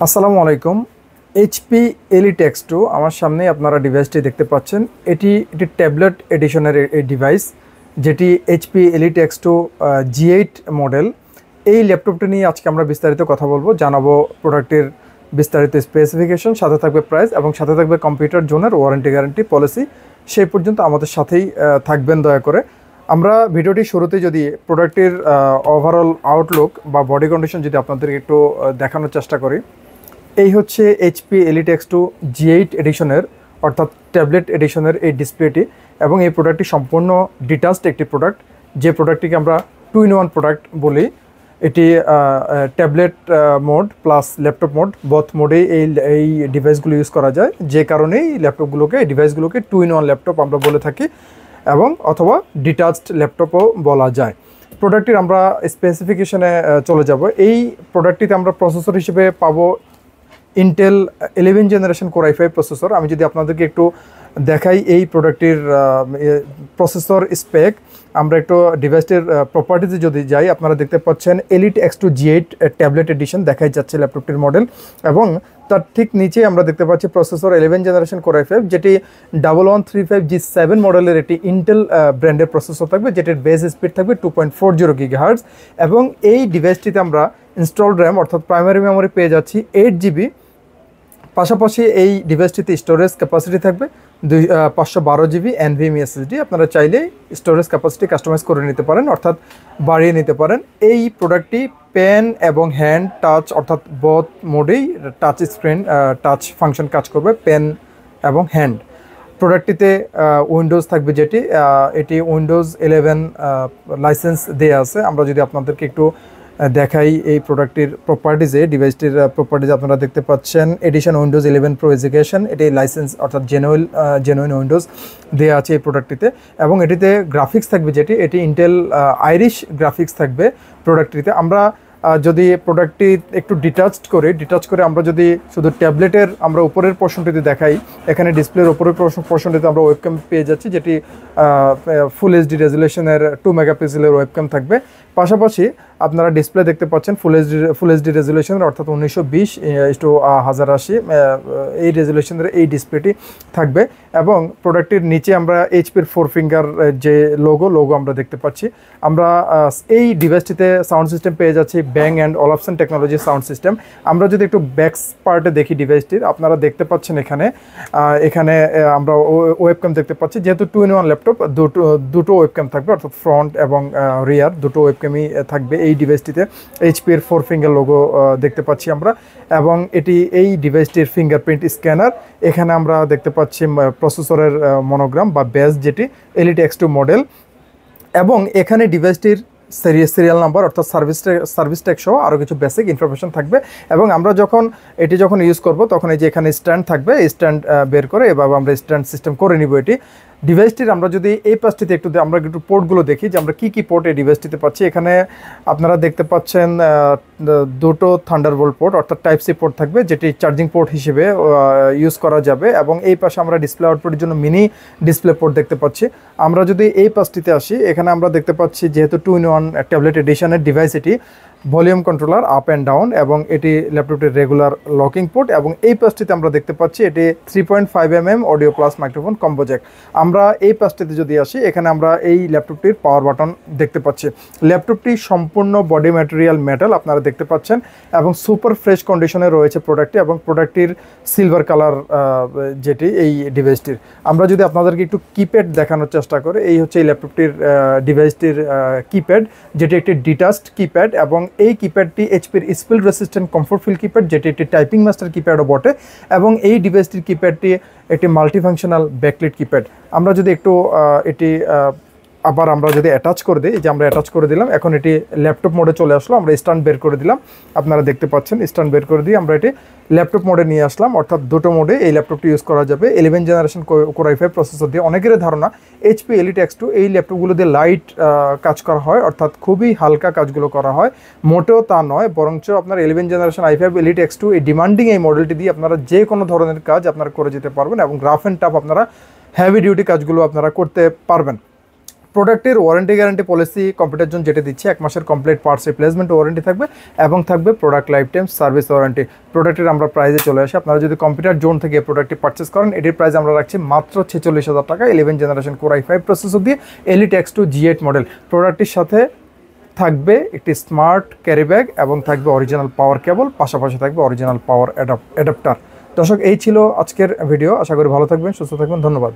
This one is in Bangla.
আসসালামু আলাইকুম। এইচপি এলিট এক্স2 আমার সামনে আপনারা ডিভাইসটি দেখতে পাচ্ছেন। এটি ট্যাবলেট এডিশনের এই ডিভাইস, যেটি এইচপি এলিট এক্স2 G8 মডেল। এই ল্যাপটপটি নিয়ে আজকে আমরা বিস্তারিত কথা বলবো, জানাবো প্রোডাক্টের বিস্তারিত স্পেসিফিকেশন, সাথে থাকবে প্রাইস এবং সাথে থাকবে কম্পিউটার জোনের ওয়ারেন্টি গ্যারান্টি পলিসি। সেই পর্যন্ত আমাদের সাথেই থাকবেন দয়া করে। আমরা ভিডিওটি শুরুতে যদি প্রোডাক্টের ওভারঅল আউটলুক বা বডি কন্ডিশন যদি আপনাদেরকে একটু দেখানোর চেষ্টা করি। এই হচ্ছে এইচপি এলিট এক্স2 G8 এডিশনের অর্থাৎ ট্যাবলেট এডিশনের এই ডিসপ্লেটি, এবং এই প্রোডাক্টটি সম্পূর্ণ ডিটাচড একটি প্রোডাক্ট, যে প্রোডাক্টটিকে আমরা 2-in-1 প্রোডাক্ট বলি। এটি tablet mode plus laptop mode, both মোডেই এই ডিভাইসগুলো ইউজ করা যায়, যে কারণেই এই ডিভাইসগুলোকে 2-in-1 ল্যাপটপ আমরা বলে থাকি, এবং অথবা ডিটাচড ল্যাপটপও বলা যায়। প্রোডাক্টটির আমরা স্পেসিফিকেশনে চলে যাব। এই প্রোডাক্টটিতে আমরা প্রসেসর হিসেবে পাবো Intel 11 generation core i5 processor. আমি যদি আপনাদেরকে একটু দেখাই এই প্রোডাক্টটির প্রসেসর স্পেক, আমরা একটু ডিভাইসটির প্রপার্টিতে যদি যাই, আপনারা দেখতে পাচ্ছেন এলিট এক্স2 G8 ট্যাবলেট এডিশন দেখাই যাচ্ছে ল্যাপটপটির মডেল, এবং তার ঠিক নিচে আমরা দেখতে পাচ্ছি প্রসেসর 11 জেনারেশন কোর i5, যেটি 1135G7 মডেলের একটি ইন্টেল ব্র্যান্ডের প্রসেসর থাকবে, যেটির বেস স্পিড থাকবে 2.40 GHz, এবং এই ডিভাইসটিতে আমরা ইনস্টলড র্যাম অর্থাৎ প্রাইমারি মেমোরি পেয়ে যাচ্ছি 8GB। পাশাপাশি এই ডিভাইসটিতে স্টোরেজ ক্যাপাসিটি থাকবে 512GB NVMe SSD। আপনারা চাইলে স্টোরেজ ক্যাপাসিটি কাস্টমাইজ করে নিতে পারেন, অর্থাৎ বাড়িয়ে নিতে পারেন। এই প্রোডাক্টটি পেন এবং হ্যান্ড টাচ অর্থাৎ বোথ মোডেই টাচ স্ক্রিন টাচ ফাংশন কাজ করবে, পেন এবং হ্যান্ড। প্রোডাক্টটিতে উইন্ডোজ থাকবে, এটি উইন্ডোজ 11 লাইসেন্স দেওয়া আছে। আমরা যদি আপনাদেরকে একটু দেখাই এই প্রোডাক্টটির প্রপার্টিজে, ডিভাইসটির প্রপার্টিজ আপনারা দেখতে পাচ্ছেন এডিশন উইন্ডোজ 11 প্রো এডুকেশন, এটি লাইসেন্স অর্থাৎ জেনুইন উইন্ডোজ দেওয়া আছে এই প্রোডাক্টটিতে, এবং এটিতে গ্রাফিক্স থাকবে এটি ইন্টেল আইরিশ গ্রাফিক্স থাকবে প্রোডাক্টটিতে। আমরা যদি প্রোডাক্টটি একটু ডিটাচ করে আমরা যদি শুধু ট্যাবলেটের আমরা উপরের পোর্শনটিতে দেখাই, এখানে ডিসপ্লের উপরের পোর্শনটিতে আমরা ওয়েবক্যাম পেয়ে যাচ্ছি, যেটি ফুল এইচডি রেজুলেশনের 2 মেগাপিক্সেলের ওয়েবক্যাম থাকবে। পাশাপাশি আপনারা ডিসপ্লে দেখতে পাচ্ছেন ফুল এইচডি রেজুলেশনের অর্থাৎ 1920x1080 এই রেজুলেশনের এই ডিসপ্লেটি থাকবে, এবং প্রোডাক্টটির নিচে আমরা এইচপির 4 ফিঙ্গার যে লোগো আমরা দেখতে পাচ্ছি। আমরা এই ডিভাইসটিতে সাউন্ড সিস্টেম পেয়ে যাচ্ছি ব্যাং অ্যান্ড ওলাফসন টেকনোলজি সাউন্ড সিস্টেম। আমরা যদি একটু ব্যাক পার্টে দেখি ডিভাইসটির, আপনারা দেখতে পাচ্ছেন এখানে আমরা ওয়েবক্যাম দেখতে পাচ্ছি। যেহেতু 2-in-1 ল্যাপটপ, দুটো ওয়েবক্যাম থাকবে, অর্থাৎ ফ্রন্ট এবং রিয়ার দুটো ওয়েবক্যামই থাকবে এই ডিভাইসটিতে। এইচপির 4 ফিঙ্গার লোগো দেখতে পাচ্ছি আমরা, এবং এই ডিভাইসটির ফিঙ্গারপ্রিন্ট স্ক্যানার। এখানে আমরা দেখতে পাচ্ছি প্রসেসরের মনোগ্রাম বা ব্যাজ, যেটি এলিট এক্স2 মডেল, এবং এখানে ডিভাইসটির সিরিয়াল নাম্বার অর্থাৎ সার্ভিস ট্যাগ সহ আরও কিছু বেসিক ইনফরমেশন থাকবে। এবং আমরা যখন ইউজ করব, তখন এই যে এখানে স্ট্যান্ড থাকবে, স্ট্যান্ড বের করে এভাবে আমরা স্ট্যান্ড সিস্টেম করে নিব এটি ডিভাইসটির। আমরা যদি এই পাশটিতে আমরা একটু পোর্টগুলো দেখি, যে আমরা কী পোর্ট এই ডিভাইসটিতে পাচ্ছি। এখানে আপনারা দেখতে পাচ্ছেন দুটো থান্ডারবোল্ট পোর্ট অর্থাৎ টাইপ সি পোর্ট থাকবে, যেটি চার্জিং পোর্ট হিসেবে ইউজ করা যাবে, এবং এই পাশে আমরা ডিসপ্লে আউটপুটের জন্য মিনি ডিসপ্লে পোর্ট দেখতে পাচ্ছি। আমরা যদি এই পাশটিতে আসি, এখানে আমরা দেখতে পাচ্ছি যেহেতু 2-in-1 ট্যাবলেট এডিশনের ডিভাইস, এটি volume controller up and down, এবং এটি ল্যাপটপটির রেগুলার লকিং পোর্ট, এবং এই পাশটিতে আমরা দেখতে পাচ্ছি এটি 3.5mm audio plus microphone combo Jack. আমরা এই পাশটিতে যদি আসি, এখানে আমরা এই ল্যাপটপটির পাওয়ার বাটন দেখতে পাচ্ছি। ল্যাপটপটি সম্পূর্ণ বডি ম্যাটেরিয়াল মেটাল আপনারা দেখতে পাচ্ছেন, এবং সুপার ফ্রেশ কন্ডিশনে রয়েছে প্রোডাক্টটি, এবং প্রোডাক্টটির সিলভার কালার যেটি এই ডিভাইসটির। আমরা যদি আপনাদেরকে একটু কিপ্যাড দেখানোর চেষ্টা করি, এই হচ্ছে এই ল্যাপটপটির ডিভাইসটির কিপ্যাড, যেটি একটি ডিটাচড কিপ্যাড, এবং এই কিপ্যাডটি এইচপির spill resistant comfort feel keypad, যেটি একটি টাইপিং মাস্টার কিপ্যাডও বটে, এবং এই ডিভাইসটির কিপ্যাডটি একটি মাল্টিফাংশনাল ব্যাকলিট কিপ্যাড। আমরা যদি একটু আমরা যদি অ্যাটাচ করে দিই, যে আমরা অ্যাটাচ করে দিলাম, এখন এটি ল্যাপটপ মোডে চলে আসলো। আমরা স্ট্যান্ড বের করে দিলাম, আপনারা দেখতে পাচ্ছেন স্ট্যান্ড বের করে দিয়ে আমরা এটি ল্যাপটপ মোডে নিয়ে আসলাম, অর্থাৎ দুটো মোডে এই ল্যাপটপটি ইউজ করা যাবে 11 জেনারেশন কোর i5 প্রসেসর দিয়ে। অনেকের ধারণা এইচপি এলিট এক্স2 এই ল্যাপটপগুলো দিয়ে লাইট কাজ করা হয়, অর্থাৎ খুবই হালকা কাজগুলো করা হয়। মোটেও তা নয়, বরঞ্চ আপনার 11 জেনারেশন i5 এলিট এক্স2 এই ডিমান্ডিং এই মডেলটি দিয়ে আপনারা যে কোনো ধরনের কাজ আপনারা করে যেতে পারবেন, এবং রাফ অ্যান্ড টাফ আপনারা হেভি ডিউটি কাজগুলো আপনারা করতে পারবেন। প্রোডাক্টের warranty guarantee policy computer zone যেটা দিচ্ছে 1 মাসের কমপ্লিট পার্টস রিপ্লেসমেন্ট ওয়ারেন্টি থাকবে এবং থাকবে product life time service warranty. প্রোডাক্টের আমরা প্রাইসে চলে আসি, আপনারা যদি কম্পিউটার জোন থেকে প্রোডাক্টটি পারচেস করেন এটির প্রাইস আমরা রাখছি মাত্র 46,000 টাকা। 11 জেনারেশন কোর i5 প্রসেসর দিয়ে Elite X2 G8 মডেল। প্রোডাক্টটির সাথে থাকবে একটি স্মার্ট ক্যারি ব্যাগ এবং থাকবে অরিজিনাল পাওয়ার কেবল, পাশাপাশি থাকবে অরিজিনাল পাওয়ার অ্যাডাপ্টার। দর্শক, এই ছিল আজকের ভিডিও। আশা করি ভালো থাকবেন, সুস্থ থাকবেন। ধন্যবাদ।